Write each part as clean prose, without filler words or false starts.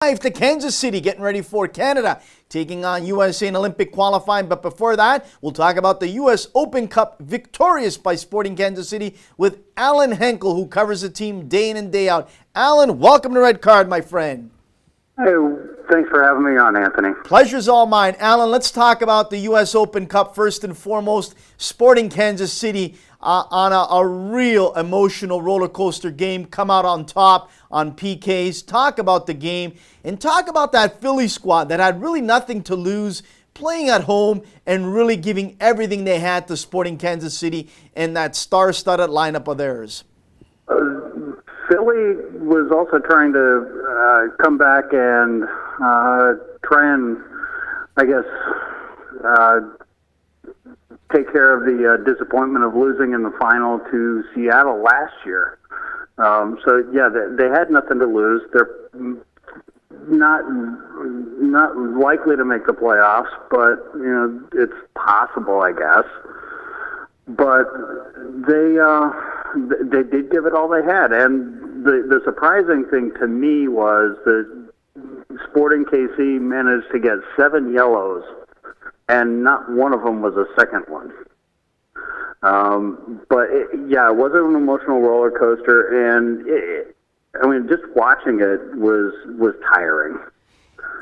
Live to Kansas City, getting ready for Canada, taking on USA in Olympic qualifying. But before that, we'll talk about the U.S. Open Cup victorious by Sporting Kansas City with Alan Hainkel, who covers the team day in and day out. Alan, welcome to Red Card, my friend. Hey, thanks for having me on, Anthony. Pleasure's all mine. Alan, let's talk about the U.S. Open Cup first and foremost. Sporting Kansas City on a real emotional roller coaster game, come out on top on PKs. Talk about the game and talk about that Philly squad that had really nothing to lose, playing at home and really giving everything they had to Sporting Kansas City and that star-studded lineup of theirs. Philly was also trying to come back and try and, I guess, take care of the disappointment of losing in the final to Seattle last year. So yeah, they had nothing to lose. They're not likely to make the playoffs, but you know it's possible, I guess. But they did give it all they had, and the surprising thing to me was that Sporting KC managed to get 7 yellows, and not one of them was a second one. But it was an emotional roller coaster, and just watching it was tiring.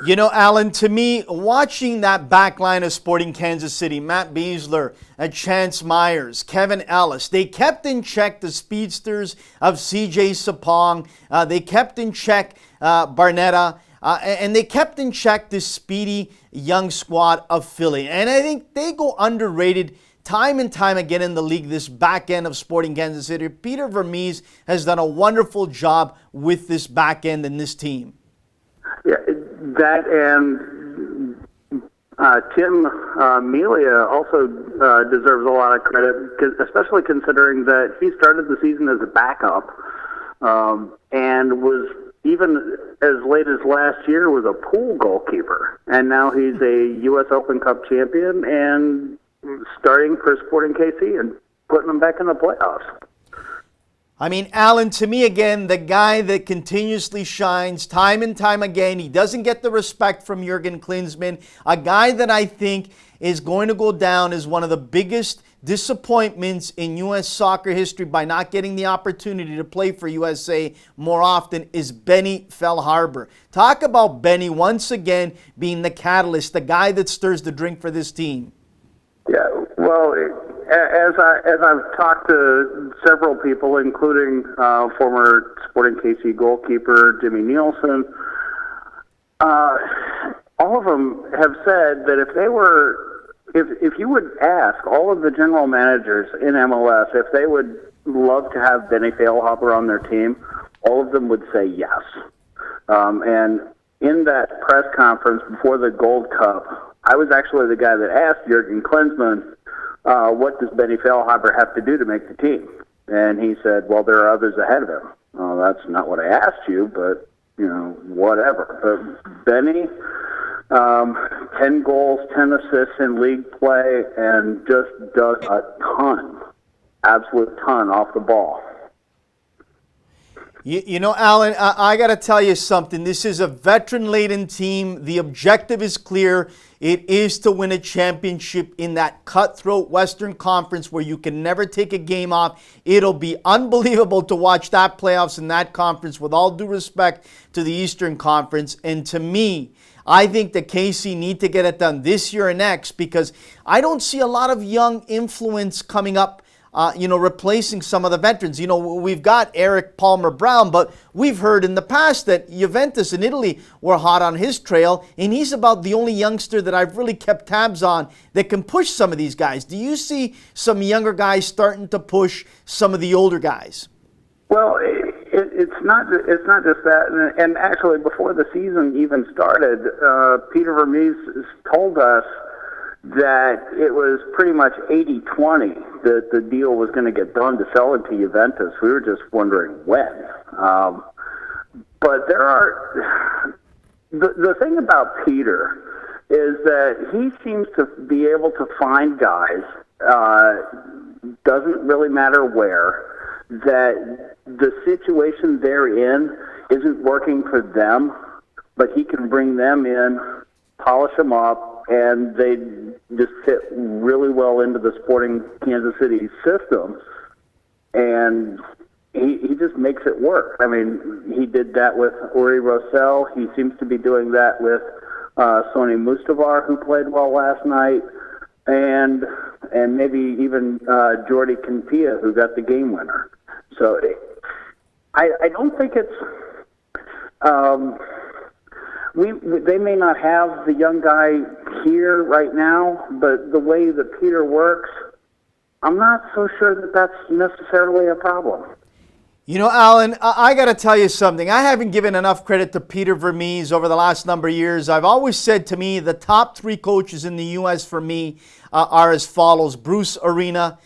You know, Alan, to me, watching that back line of Sporting Kansas City, Matt Beasler, Chance Myers, Kevin Ellis, they kept in check the speedsters of CJ Sapong. They kept in check Barnetta. And they kept in check this speedy young squad of Philly. And I think they go underrated time and time again in the league, this back end of Sporting Kansas City. Peter Vermes has done a wonderful job with this back end and this team. Yeah, that and Tim Melia also deserves a lot of credit, especially considering that he started the season as a backup and was, even as late as last year, was a pool goalkeeper. And now he's a U.S. Open Cup champion and starting for Sporting KC and putting them back in the playoffs. I mean, Alan, to me, again, the guy that continuously shines time and time again. He doesn't get the respect from Jurgen Klinsmann. A guy that I think is going to go down as one of the biggest disappointments in U.S. soccer history by not getting the opportunity to play for USA more often is Benny Feilhaber. Talk about Benny once again being the catalyst, the guy that stirs the drink for this team. Yeah, well, as I've talked to several people, including former Sporting KC goalkeeper Jimmy Nielsen, all of them have said that if you would ask all of the general managers in MLS if they would love to have Benny Feilhaber on their team, all of them would say yes. And in that press conference before the Gold Cup, I was actually the guy that asked Jurgen Klinsmann, what does Benny Feilhaber have to do to make the team? And he said, well, there are others ahead of him. Well, that's not what I asked you, but, whatever. But Benny, 10 goals, 10 assists in league play, and just does a ton, absolute ton off the ball. You know, Alan, I got to tell you something. This is a veteran-laden team. The objective is clear. It is to win a championship in that cutthroat Western Conference where you can never take a game off. It'll be unbelievable to watch that playoffs in that conference, with all due respect to the Eastern Conference. And to me, I think the KC need to get it done this year and next, because I don't see a lot of young influence coming up, replacing some of the veterans. We've got Eric Palmer-Brown, but we've heard in the past that Juventus in Italy were hot on his trail, and he's about the only youngster that I've really kept tabs on that can push some of these guys. Do you see some younger guys starting to push some of the older guys? Well, it's not just that, and actually before the season even started, Peter Vermes told us that it was pretty much 80-20 that the deal was going to get done to sell it to Juventus. We were just wondering when. But there are the thing about Peter is that he seems to be able to find guys, doesn't really matter where, that the situation they're in isn't working for them but he can bring them in, polish them up, and they just fit really well into the Sporting Kansas City system. And he just makes it work. I mean, he did that with Uri Rosell. He seems to be doing that with Sonny Mustavar, who played well last night, and maybe even Jordy Campia, who got the game winner. So I don't think it's they may not have the young guy here right now, but the way that Peter works, I'm not so sure that that's necessarily a problem. You know, Alan, I got to tell you something. I haven't given enough credit to Peter Vermes over the last number of years. I've always said to me the top three coaches in the U.S. for me are as follows: Bruce Arena,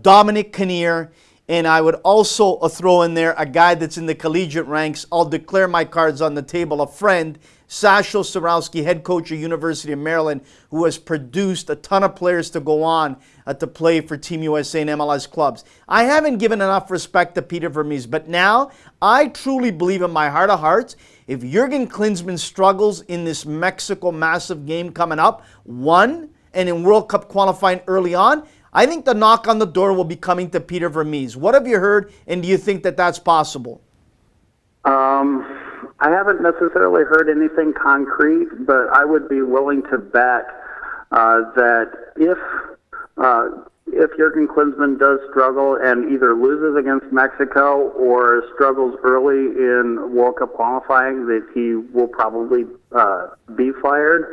Dominic Kinnear, and I would also throw in there a guy that's in the collegiate ranks. I'll declare my cards on the table. A friend, Sasho Sorowski, head coach at University of Maryland, who has produced a ton of players to go on to play for Team USA and MLS clubs. I haven't given enough respect to Peter Vermes, but now I truly believe in my heart of hearts, if Jurgen Klinsmann struggles in this Mexico massive game coming up, and in World Cup qualifying early on, I think the knock on the door will be coming to Peter Vermes. What have you heard, and do you think that that's possible? I haven't necessarily heard anything concrete, but I would be willing to bet that if Jurgen Klinsmann does struggle and either loses against Mexico or struggles early in World Cup qualifying, that he will probably be fired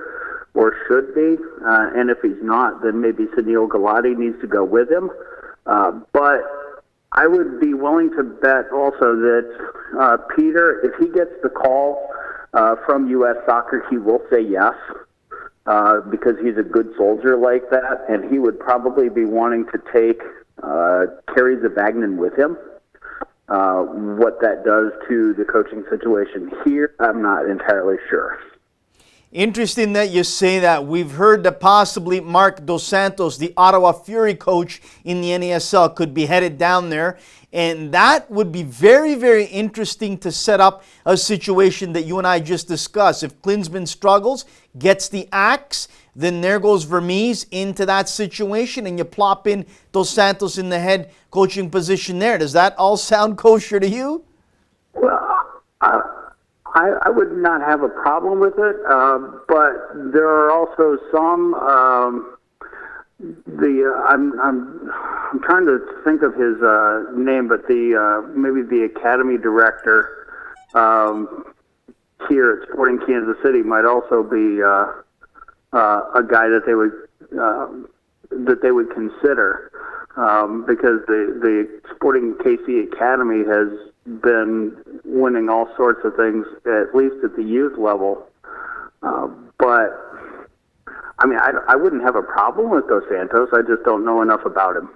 or should be. And if he's not, then maybe Sunil Gulati needs to go with him. But I would be willing to bet also that Peter, if he gets the call from U.S. Soccer, he will say yes because he's a good soldier like that, and he would probably be wanting to take Kerry Zavagnin with him. What that does to the coaching situation here, I'm not entirely sure. Interesting that you say that. We've heard that possibly Mark Dos Santos, the Ottawa Fury coach in the NASL, could be headed down there. And that would be very, very interesting to set up a situation that you and I just discussed. If Klinsmann struggles, gets the axe, then there goes Vermes into that situation, and you plop in Dos Santos in the head coaching position there. Does that all sound kosher to you? Well, I would not have a problem with it, but there are also some. I'm trying to think of his name, but maybe the academy director here at Sporting Kansas City might also be a guy that they would consider because the Sporting KC Academy has been winning all sorts of things, at least at the youth level. But I mean, I wouldn't have a problem with Dos Santos. I just don't know enough about him.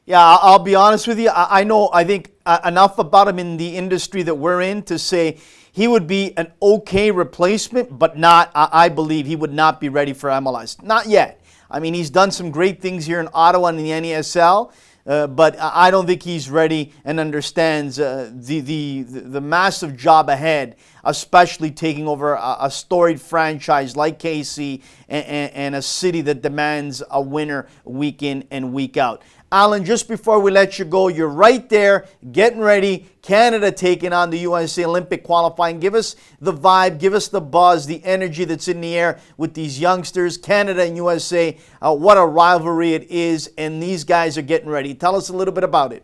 Yeah, I'll be honest with you. I think enough about him in the industry that we're in to say he would be an okay replacement, but not, I believe he would not be ready for MLS. Not yet. I mean, he's done some great things here in Ottawa and in the NASL. But I don't think he's ready and understands the massive job ahead, especially taking over a storied franchise like KC and a city that demands a winner week in and week out. Alan, just before we let you go, you're right there, getting ready. Canada taking on the USA Olympic qualifying. Give us the vibe, give us the buzz, the energy that's in the air with these youngsters, Canada and USA. What a rivalry it is, and these guys are getting ready. Tell us a little bit about it.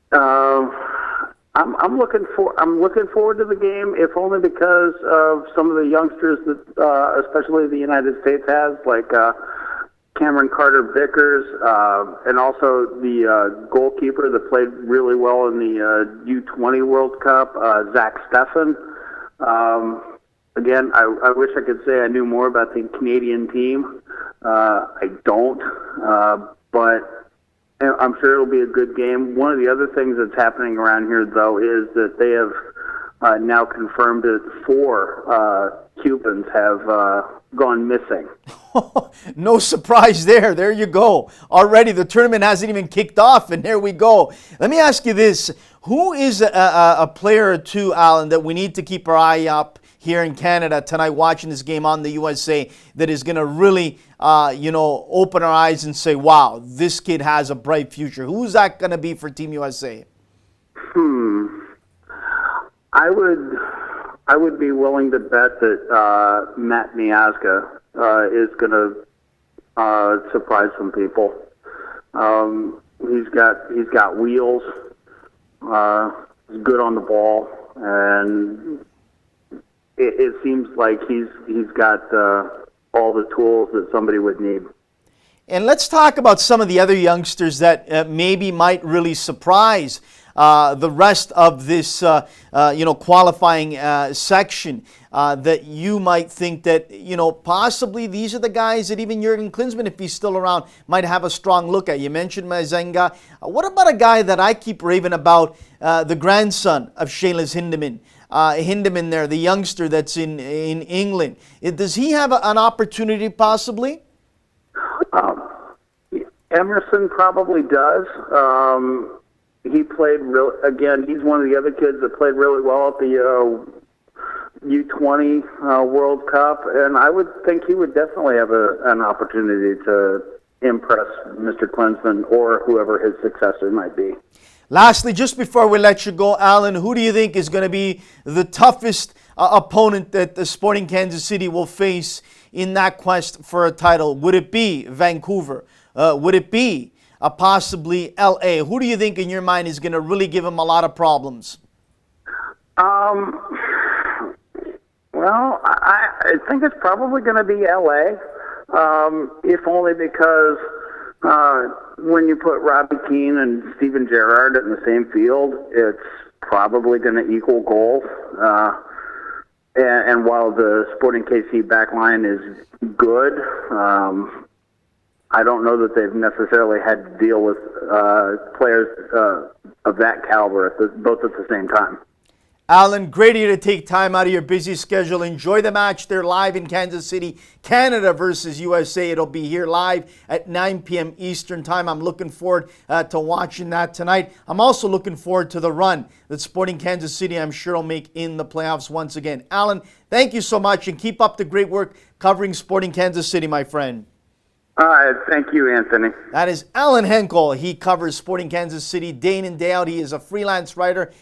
I'm looking forward to the game, if only because of some of the youngsters that, especially the United States has, like Cameron Carter-Vickers, and also the goalkeeper that played really well in the U20 World Cup, Zach Steffen. Again, I wish I could say I knew more about the Canadian team. I don't, but I'm sure it'll be a good game. One of the other things that's happening around here, though, is that they have now confirmed that 4 Cubans have gone missing. No surprise there. There you go. Already the tournament hasn't even kicked off, and there we go. Let me ask you this. Who is a player or two, Alan, that we need to keep our eye up here in Canada tonight watching this game on the USA that is going to really, open our eyes and say, wow, this kid has a bright future? Who's that going to be for Team USA? I would be willing to bet that Matt Miazga is going to surprise some people. He's got wheels. He's good on the ball, and it seems like he's got all the tools that somebody would need. And let's talk about some of the other youngsters that maybe might really surprise the rest of this, qualifying section that you might think that, possibly these are the guys that even Jurgen Klinsmann, if he's still around, might have a strong look at. You mentioned Mazenga. What about a guy that I keep raving about, the grandson of Shayla's Hindman? Hindman there, the youngster that's in England. Does he have an opportunity possibly? Emerson probably does. He played again. He's one of the other kids that played really well at the U20 World Cup, and I would think he would definitely have an opportunity to impress Mr. Klinsmann or whoever his successor might be. Lastly, just before we let you go, Alan, who do you think is going to be the toughest opponent that the Sporting Kansas City will face in that quest for a title? Would it be Vancouver? Would it be possibly LA? Who do you think in your mind is going to really give him a lot of problems? Well, I think it's probably going to be LA, if only because when you put Robbie Keane and Steven Gerrard in the same field, it's probably going to equal goals. And while the Sporting KC backline is good, I don't know that they've necessarily had to deal with players of that caliber both at the same time. Alan, great of you to take time out of your busy schedule. Enjoy the match. They're live in Kansas City, Canada versus USA. It'll be here live at 9 p.m. Eastern Time. I'm looking forward to watching that tonight. I'm also looking forward to the run that Sporting Kansas City, I'm sure, will make in the playoffs once again. Alan, thank you so much, and keep up the great work covering Sporting Kansas City, my friend. All right, thank you, Anthony. That is Alan Hainkel. He covers Sporting Kansas City day in and day out. He is a freelance writer